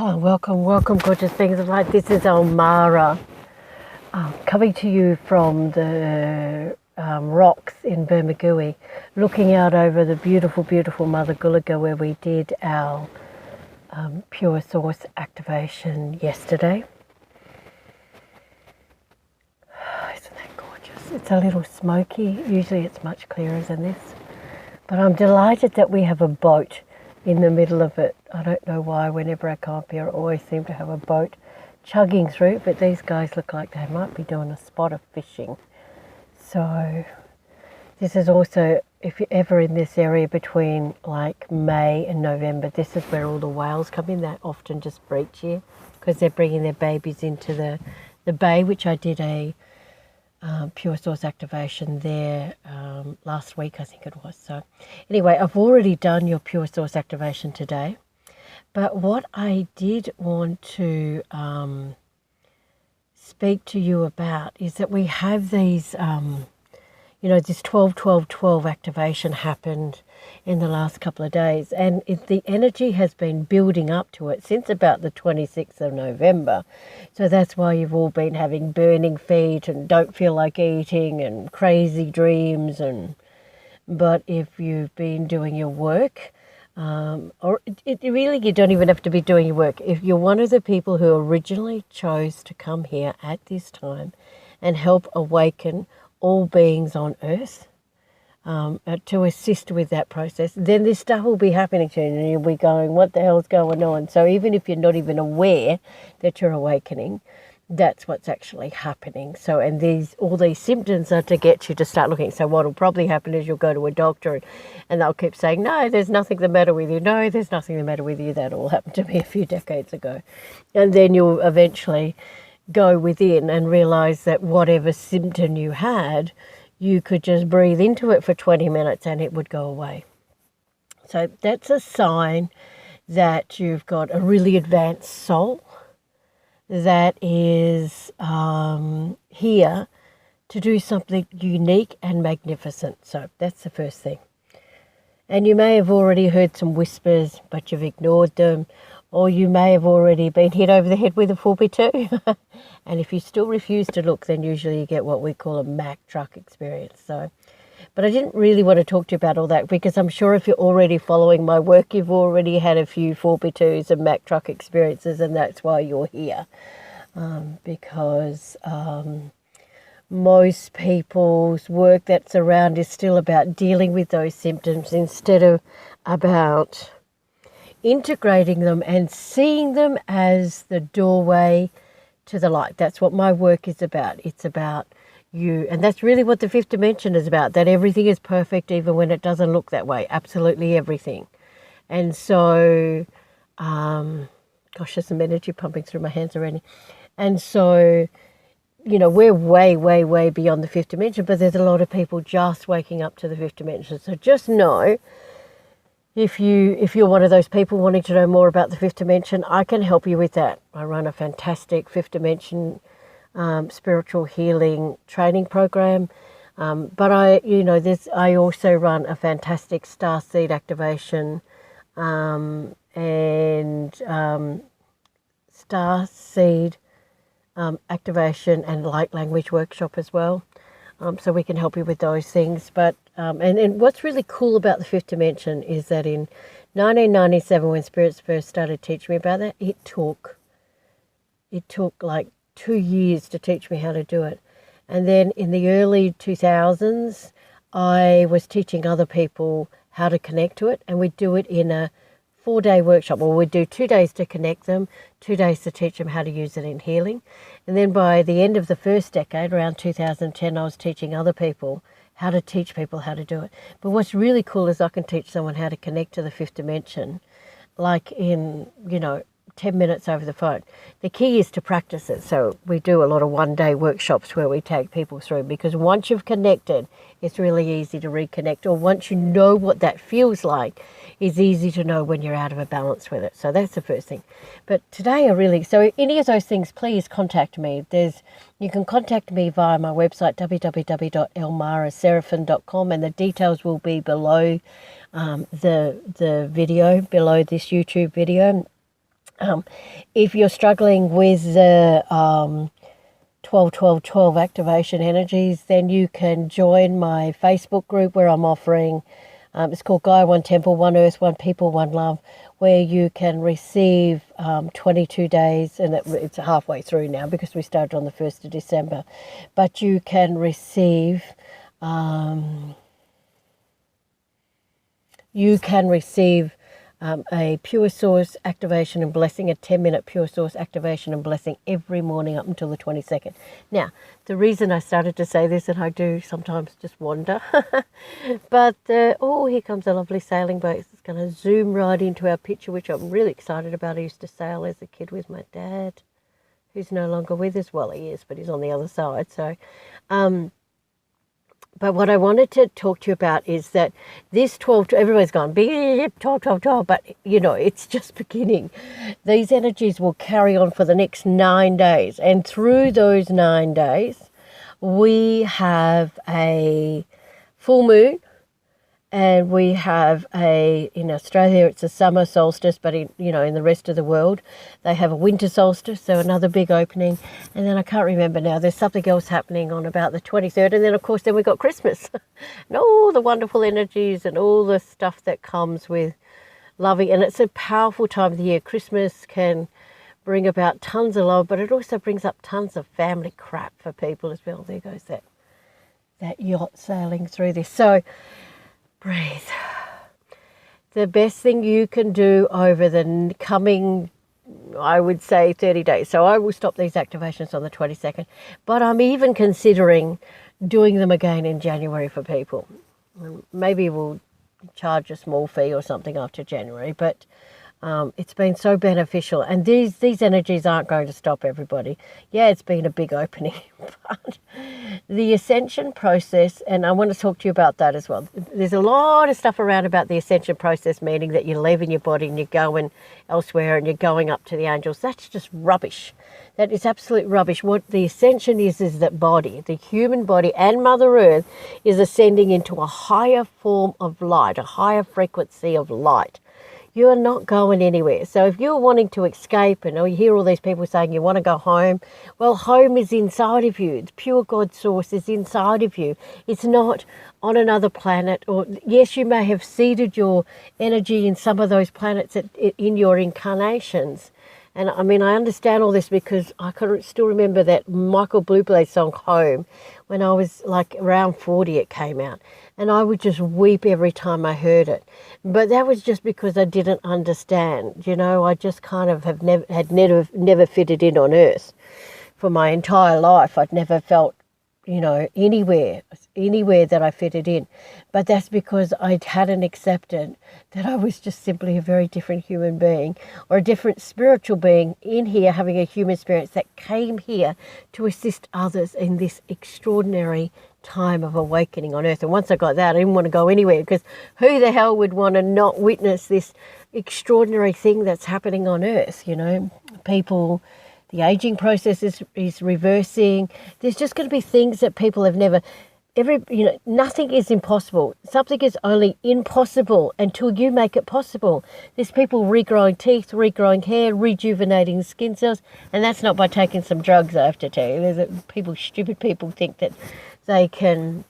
Oh, welcome, gorgeous beings of light. This is Ma Ra, coming to you from the rocks in Bermagui, looking out over the beautiful, beautiful Mother Gulaga, where we did our pure source activation yesterday. Isn't that gorgeous? It's a little smoky. Usually it's much clearer than this. But I'm delighted that we have a boat in the middle of it. I don't know why, whenever I come up here, I always seem to have a boat chugging through, but these guys look like they might be doing a spot of fishing. So this is also, if you're ever in this area between like May and November, this is where all the whales come in. They often just breach here because they're bringing their babies into the bay, which I did a pure source activation there last week, I think it was. So anyway, I've already done your pure source activation today, but what I did want to speak to you about is that we have these this 12-12-12 activation happened in the last couple of days, and the energy has been building up to it since about the 26th of November. So that's why you've all been having burning feet and don't feel like eating and crazy dreams. But if you've been doing your work, or really you don't even have to be doing your work. If you're one of the people who originally chose to come here at this time and help awaken all beings on earth, to assist with that process, then this stuff will be happening to you and you'll be going, what the hell's going on? So even if you're not even aware that you're awakening, that's what's actually happening. So, and all these symptoms are to get you to start looking. So what will probably happen is you'll go to a doctor and they'll keep saying, no, there's nothing the matter with you. No, there's nothing the matter with you. That all happened to me a few decades ago. And then you'll eventually go within and realize that whatever symptom you had, you could just breathe into it for 20 minutes and it would go away. So that's a sign that you've got a really advanced soul that is here to do something unique and magnificent. So that's the first thing. And you may have already heard some whispers, but you've ignored them. Or you may have already been hit over the head with a 4x2. And if you still refuse to look, then usually you get what we call a Mack truck experience. So, but I didn't really want to talk to you about all that because I'm sure if you're already following my work, you've already had a few 4x2s and Mack truck experiences, and that's why you're here. Because most people's work that's around is still about dealing with those symptoms instead of about integrating them and seeing them as the doorway to the light. That's what my work is about. It's about you. And that's really what the fifth dimension is about, that everything is perfect even when it doesn't look that way. Absolutely everything. And so, gosh, there's some energy pumping through my hands already. And so, we're way, way, way beyond the fifth dimension, but there's a lot of people just waking up to the fifth dimension. So just know, if you're one of those people wanting to know more about the fifth dimension, I can help you with that. I run a fantastic fifth dimension spiritual healing training program, but I also run a fantastic starseed activation and starseed activation and light language workshop as well. So we can help you with those things. But and what's really cool about the fifth dimension is that in 1997, when spirits first started teaching me about that, it took like 2 years to teach me how to do it. And then in the early 2000s, I was teaching other people how to connect to it, and we'd do it in a 4-day workshop. Well, we'd do 2 days to connect them, 2 days to teach them how to use it in healing. And then by the end of the first decade, around 2010, I was teaching other people how to teach people how to do it. But what's really cool is I can teach someone how to connect to the fifth dimension, like in, 10 minutes over the phone. The key is to practice it. So we do a lot of 1-day workshops where we take people through, because once you've connected, it's really easy to reconnect. Or once you know what that feels like, it's easy to know when you're out of a balance with it. So that's the first thing. But today so any of those things, please contact me. You can contact me via my website, www.elmaraseraphim.com, and the details will be below the video, below this YouTube video. If you're struggling with the 12 activation energies, then you can join my Facebook group where I'm offering, it's called Gaia One Temple, One Earth, One People, One Love, where you can receive 22 days, and it's halfway through now because we started on the 1st of December, but you can receive a pure source activation and blessing, a 10-minute pure source activation and blessing every morning up until the 22nd. Now, the reason I started to say this, and I do sometimes just wander, but oh, here comes a lovely sailing boat. It's going to zoom right into our picture, which I'm really excited about. I used to sail as a kid with my dad, who's no longer with us. Well, he is, but he's on the other side. So, but what I wanted to talk to you about is that this 12, everybody's gone, 12, but, you know, it's just beginning. These energies will carry on for the next 9 days. And through those 9 days, we have a full moon, and we have in Australia, it's a summer solstice, but in the rest of the world, they have a winter solstice, so another big opening. And then I can't remember now, there's something else happening on about the 23rd. And then, of course, we've got Christmas and all the wonderful energies and all the stuff that comes with loving. And it's a powerful time of the year. Christmas can bring about tons of love, but it also brings up tons of family crap for people as well. There goes that yacht sailing through this. So, breathe. The best thing you can do over the coming, I would say, 30 days. So I will stop these activations on the 22nd. But I'm even considering doing them again in January for people. Maybe we'll charge a small fee or something after January. But it's been so beneficial. And these energies aren't going to stop everybody. Yeah, it's been a big opening. But the ascension process, and I want to talk to you about that as well. There's a lot of stuff around about the ascension process, meaning that you're leaving your body and you're going elsewhere and you're going up to the angels. That's just rubbish. That is absolute rubbish. What the ascension is that body, the human body and Mother Earth is ascending into a higher form of light, a higher frequency of light. You're not going anywhere. So if you're wanting to escape, and you hear all these people saying you want to go home, well, home is inside of you. The pure God source is inside of you. It's not on another planet. Or yes, you may have seeded your energy in some of those planets in your incarnations. And I mean, I understand all this because I can still remember that Michael Bublé song Home. When I was like around 40, it came out. And I would just weep every time I heard it. But that was just because I didn't understand. I just kind of had never fitted in on Earth for my entire life. I'd never felt, anywhere that I fitted in. But that's because I hadn't accepted that I was just simply a very different human being, or a different spiritual being in here having a human experience that came here to assist others in this extraordinary time of awakening on Earth. And once I got that, I didn't want to go anywhere, because who the hell would want to not witness this extraordinary thing that's happening on Earth? People, the aging process is reversing. There's just going to be things that people have never, nothing is impossible. Something is only impossible until you make it possible. There's people regrowing teeth, regrowing hair, rejuvenating skin cells, and that's not by taking some drugs, I have to tell you. Stupid people think that they can,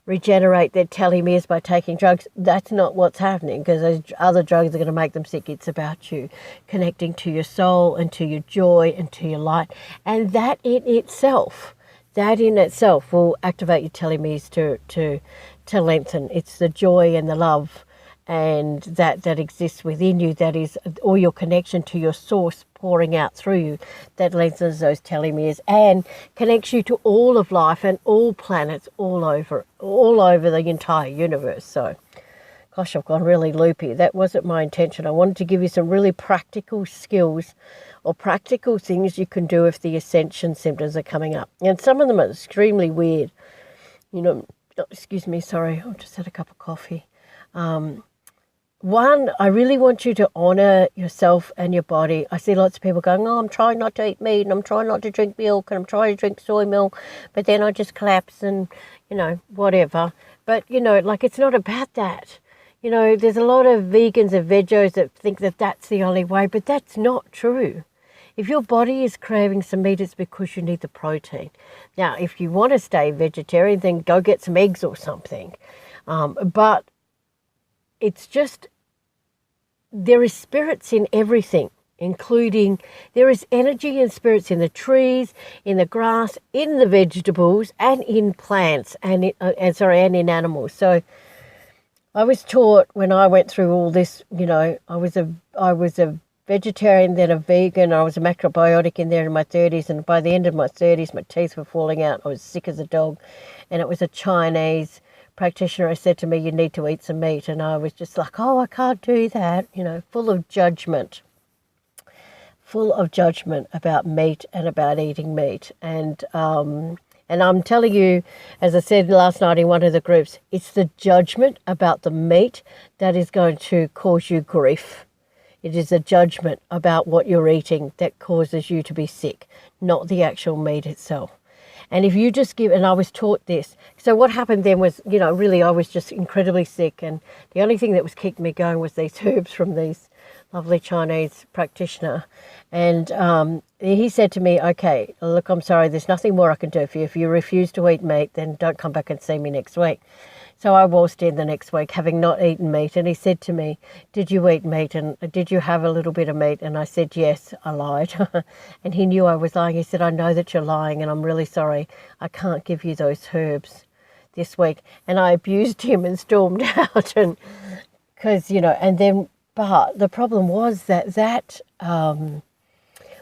regenerate their telomeres by taking drugs. That's not what's happening, because those other drugs are going to make them sick. It's about you connecting to your soul and to your joy and to your light. And that in itself will activate your telomeres to lengthen. It's the joy and the love and that exists within you, that is all your connection to your source pouring out through you, that lengthens those telomeres and connects you to all of life and all planets all over the entire universe. So, gosh, I've gone really loopy. That wasn't my intention. I wanted to give you some really practical skills or practical things you can do if the ascension symptoms are coming up. And some of them are extremely weird. Excuse me, sorry, I just had a cup of coffee. One, I really want you to honour yourself and your body. I see lots of people going, I'm trying not to eat meat, and I'm trying not to drink milk, and I'm trying to drink soy milk, but then I just collapse and, whatever. But, it's not about that. You know, there's a lot of vegans and vegos that think that that's the only way, but that's not true. If your body is craving some meat, it's because you need the protein. Now, if you want to stay vegetarian, then go get some eggs or something. But it's just, there is spirits in everything, including, there is energy and spirits in the trees, in the grass, in the vegetables, and in plants, and in animals. So I was taught when I went through all this, you know, I was a vegetarian, then a vegan. I was a macrobiotic in there in my 30s, and by the end of my 30s, my teeth were falling out. I was sick as a dog, and it was a Chinese practitioner who said to me, you need to eat some meat, and I was just like, oh, I can't do that, you know, full of judgment about meat and about eating meat. And I'm telling you, as I said last night in one of the groups, it's the judgment about the meat that is going to cause you grief. It is a judgment about what you're eating that causes you to be sick, not the actual meat itself. And if you just give, and I was taught this. So what happened then was, you know, really I was just incredibly sick. And the only thing that was keeping me going was these herbs from these lovely Chinese practitioner. And he said to me, okay, look, I'm sorry, there's nothing more I can do for you. If you refuse to eat meat, then don't come back and see me next week. So I waltzed in the next week having not eaten meat, and he said to me, did you eat meat, and did you have a little bit of meat? And I said, yes, I lied. And he knew I was lying. He said, I know that you're lying, and I'm really sorry. I can't give you those herbs this week. And I abused him and stormed out, and because, you know, and then, but the problem was that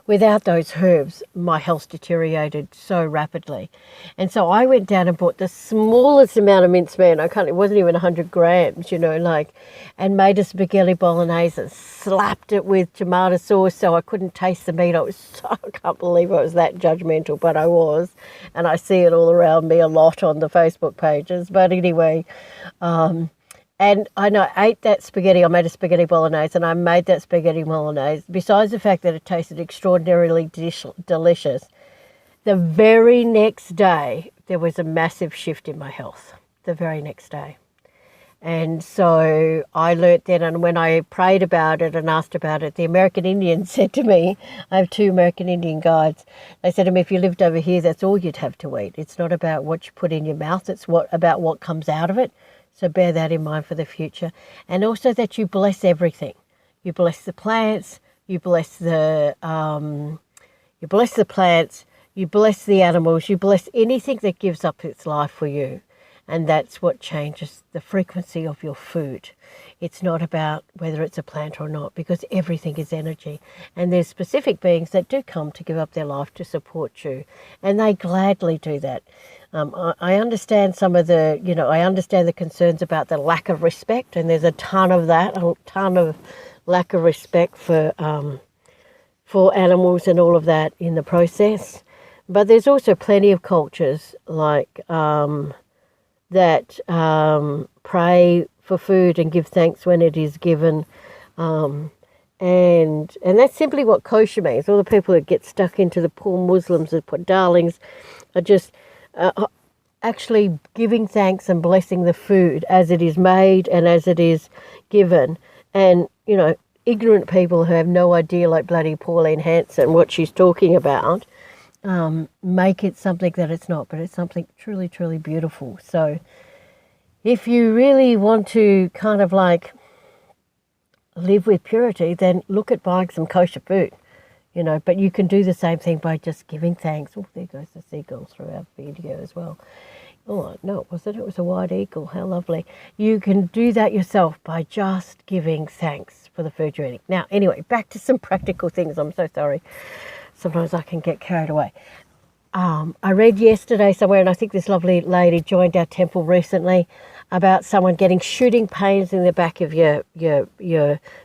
without those herbs, my health deteriorated so rapidly. And so I went down and bought the smallest amount of mincemeat. It wasn't even 100 grams, you know, like, and made a spaghetti bolognese and slapped it with tomato sauce so I couldn't taste the meat. I can't believe I was that judgmental, but I was. And I see it all around me a lot on the Facebook pages. But anyway, and I ate that spaghetti. I made a spaghetti bolognese, and I made that spaghetti bolognese, besides the fact that it tasted extraordinarily delicious. The very next day, there was a massive shift in my health, the very next day. And so I learnt then, and when I prayed about it and asked about it, the American Indians said to me, I have 2 American Indian guides, they said to me, if you lived over here, that's all you'd have to eat. It's not about what you put in your mouth, it's about what comes out of it. So bear that in mind for the future. And also that you bless everything. You bless the plants, you bless the plants, you bless the animals, you bless anything that gives up its life for you. And that's what changes the frequency of your food. It's not about whether it's a plant or not, because everything is energy. And there's specific beings that do come to give up their life to support you. And they gladly do that. I understand some of the, you know, I understand the concerns about the lack of respect, and there's a ton of that, a ton of lack of respect for animals and all of that in the process. But there's also plenty of cultures like that pray for food and give thanks when it is given. And that's simply what kosher means. All the people that get stuck into the poor Muslims that put darlings are just actually giving thanks and blessing the food as it is made and as it is given. And, you know, ignorant people who have no idea, like bloody Pauline Hanson, what she's talking about, make it something that it's not, but it's something truly, truly beautiful. So if you really want to kind of like live with purity, then look at buying some kosher food. You know, but you can do the same thing by just giving thanks. Oh, there goes the seagull through our video as well. Oh, no, it wasn't. It was a white eagle. How lovely. You can do that yourself by just giving thanks for the food you're eating. Now, anyway, back to some practical things. I'm so sorry. Sometimes I can get carried away. I read yesterday somewhere, and I think this lovely lady joined our temple recently, about someone getting shooting pains in the back of your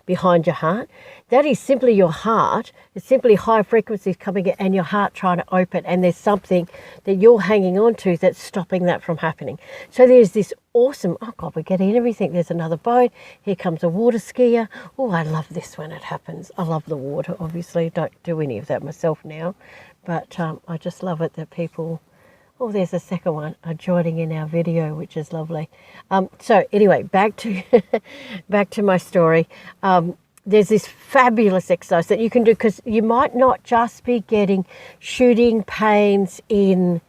behind your heart. That is simply your heart. It's simply high frequencies coming in and your heart trying to open, and there's something that you're hanging on to that's stopping that from happening. So there's this awesome, oh God, we're getting everything. There's another boat. Here comes a water skier. Oh, I love this when it happens. I love the water, obviously. Don't do any of that myself now. But I just love it that people Oh, there's a second one joining in our video, which is lovely. So anyway, back to back to my story. There's this fabulous exercise that you can do, because you might not just be getting shooting pains in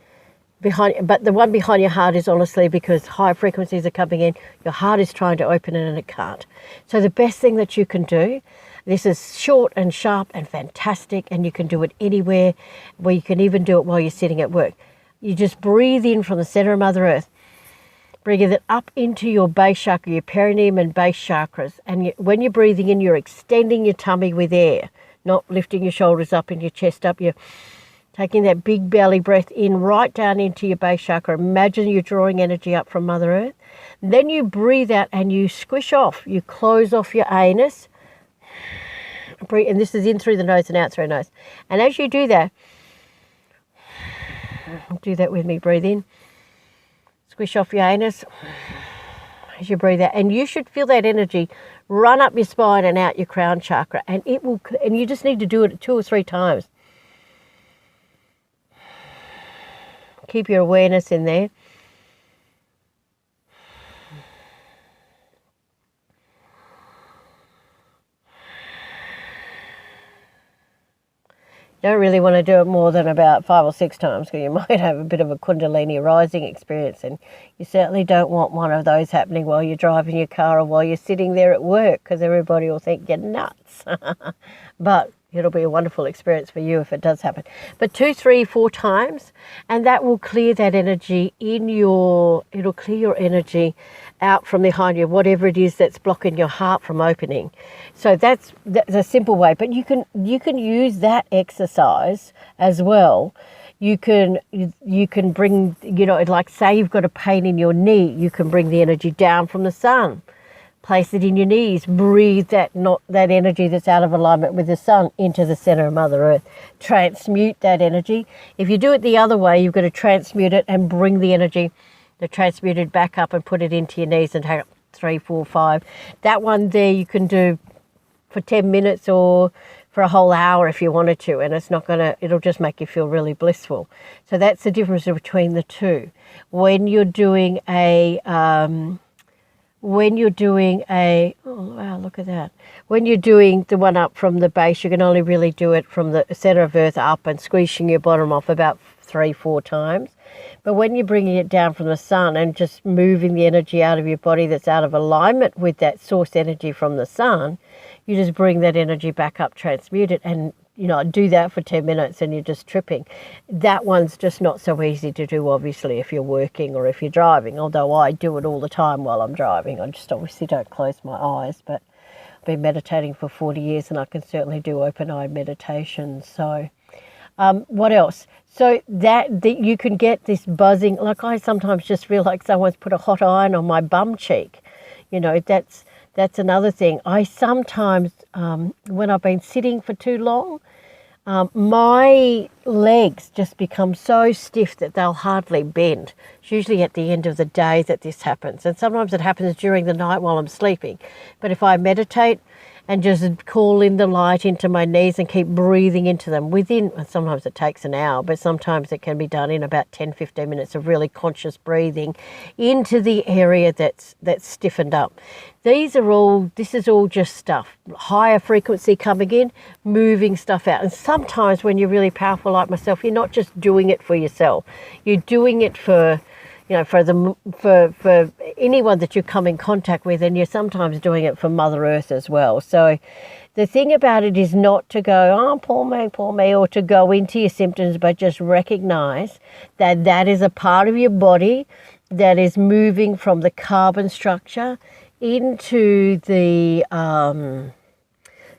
behind, but the one behind your heart is honestly because high frequencies are coming in. Your heart is trying to open it and it can't. So the best thing that you can do, this is short and sharp and fantastic, and you can do it anywhere, where you can even do it while you're sitting at work. You just breathe in from the center of Mother Earth. Breathe it up into your base chakra, your perineum and base chakras. And when you're breathing in, you're extending your tummy with air, not lifting your shoulders up and your chest up. You're taking that big belly breath in right down into your base chakra. Imagine you're drawing energy up from Mother Earth. Then you breathe out and you squish off. You close off your anus. Breathe, and this is in through the nose and out through the nose. And as you do that with me. Breathe in. Squish off your anus as you breathe out. And you should feel that energy run up your spine and out your crown chakra. And it will, and you just need to do it 2 or 3 times. Keep your awareness in there. You don't really want to do it more than about 5 or 6 times, because you might have a bit of a kundalini rising experience, and you certainly don't want one of those happening while you're driving your car or while you're sitting there at work, because everybody will think you're nuts. But it'll be a wonderful experience for you if it does happen. But 2, 3, 4 times, and that will clear that energy it'll clear your energy out from behind you, whatever it is that's blocking your heart from opening. So that's a simple way, but you can use that exercise as well. You can bring, like say you've got a pain in your knee, you can bring the energy down from the sun. Place it in your knees. Breathe that energy that's out of alignment with the sun into the center of Mother Earth. Transmute that energy. If you do it the other way, you've got to transmute it and bring the energy, the transmuted, back up and put it into your knees and take it 3, 4, 5. That one there you can do for 10 minutes or for a whole hour if you wanted to, and it'll just make you feel really blissful. So that's the difference between the two. When you're doing oh wow, look at that. When you're doing the one up from the base, you can only really do it from the center of Earth up and squeezing your bottom off about 3, 4 times. But when you're bringing it down from the sun and just moving the energy out of your body that's out of alignment with that source energy from the sun, you just bring that energy back up, transmute it, and do that for 10 minutes and you're just tripping. That one's just not so easy to do, obviously, if you're working or if you're driving, although I do it all the time while I'm driving. I just obviously don't close my eyes, but I've been meditating for 40 years and I can certainly do open-eyed meditation. So what else? So that you can get this buzzing, like I sometimes just feel like someone's put a hot iron on my bum cheek. That's another thing. I sometimes, when I've been sitting for too long, my legs just become so stiff that they'll hardly bend. It's usually at the end of the day that this happens. And sometimes it happens during the night while I'm sleeping. But if I meditate and just call in the light into my knees and keep breathing into them sometimes it takes an hour, but sometimes it can be done in about 10, 15 minutes of really conscious breathing into the area that's stiffened up. This is all just stuff, higher frequency coming in, moving stuff out. And sometimes when you're really powerful like myself, you're not just doing it for yourself. You're doing it for anyone that you come in contact with, and you're sometimes doing it for Mother Earth as well. So the thing about it is not to go, oh, poor me, or to go into your symptoms, but just recognize that is a part of your body that is moving from the carbon structure into the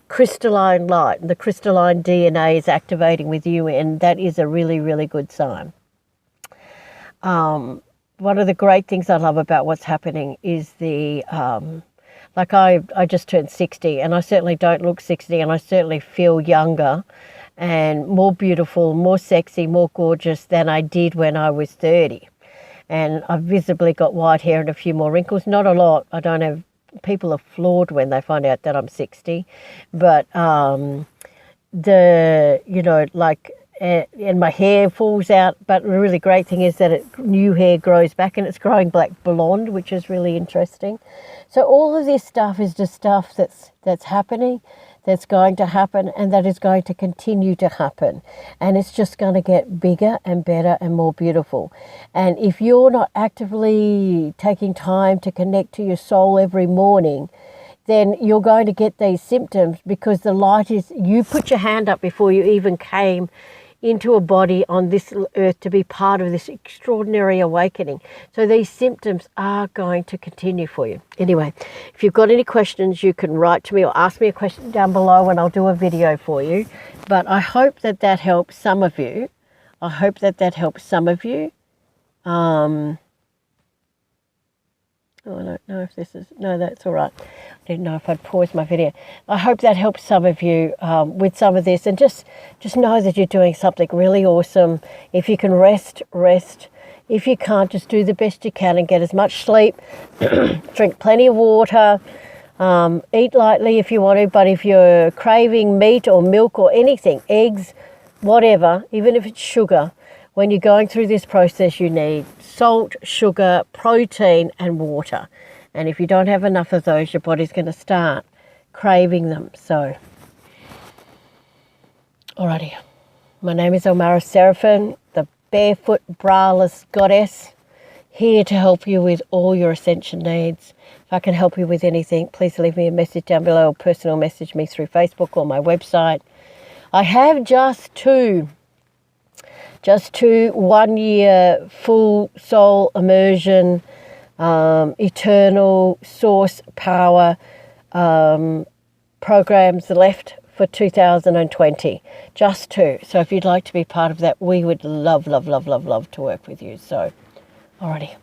crystalline light. The crystalline DNA is activating with you, and that is a really, really good sign. One of the great things I love about what's happening is I just turned 60, and I certainly don't look 60, and I certainly feel younger and more beautiful, more sexy, more gorgeous than I did when I was 30. And I've visibly got white hair and a few more wrinkles. Not a lot. People are floored when they find out that I'm 60. But and my hair falls out. But the really great thing is that new hair grows back, and it's growing black blonde, which is really interesting. So all of this stuff is just stuff that's happening, that's going to happen, and that is going to continue to happen. And it's just going to get bigger and better and more beautiful. And if you're not actively taking time to connect to your soul every morning, then you're going to get these symptoms, because the light is, you put your hand up before you even came into a body on this earth to be part of this extraordinary awakening. So these symptoms are going to continue for you. Anyway, if you've got any questions, you can write to me or ask me a question down below, and I'll do a video for you. But I hope that that helps some of you. I hope that that helps some of you. Oh, I don't know if this is... No, that's all right. I didn't know if I'd pause my video. I hope that helps some of you with some of this. And just know that you're doing something really awesome. If you can rest, rest. If you can't, just do the best you can and get as much sleep. Drink plenty of water. Eat lightly if you want to. But if you're craving meat or milk or anything, eggs, whatever, even if it's sugar, when you're going through this process, you need salt, sugar, protein, and water. And if you don't have enough of those, your body's going to start craving them. So, alrighty. My name is Elmara Seraphim, the barefoot braless goddess, here to help you with all your ascension needs. If I can help you with anything, please leave me a message down below, or personal message me through Facebook or my website. I have just two 1 year full soul immersion, eternal source power programs left for 2020. Just two. So if you'd like to be part of that, we would love, love, love, love, love to work with you. So, alrighty.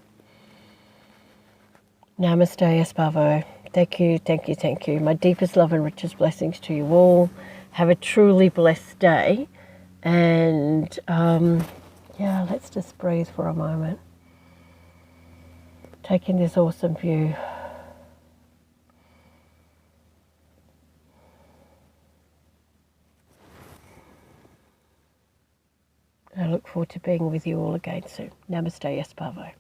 Namaste, Espavo. Thank you, thank you, thank you. My deepest love and richest blessings to you all. Have a truly blessed day. And yeah, let's just breathe for a moment. Taking this awesome view. I look forward to being with you all again soon. Namaste, Espavo.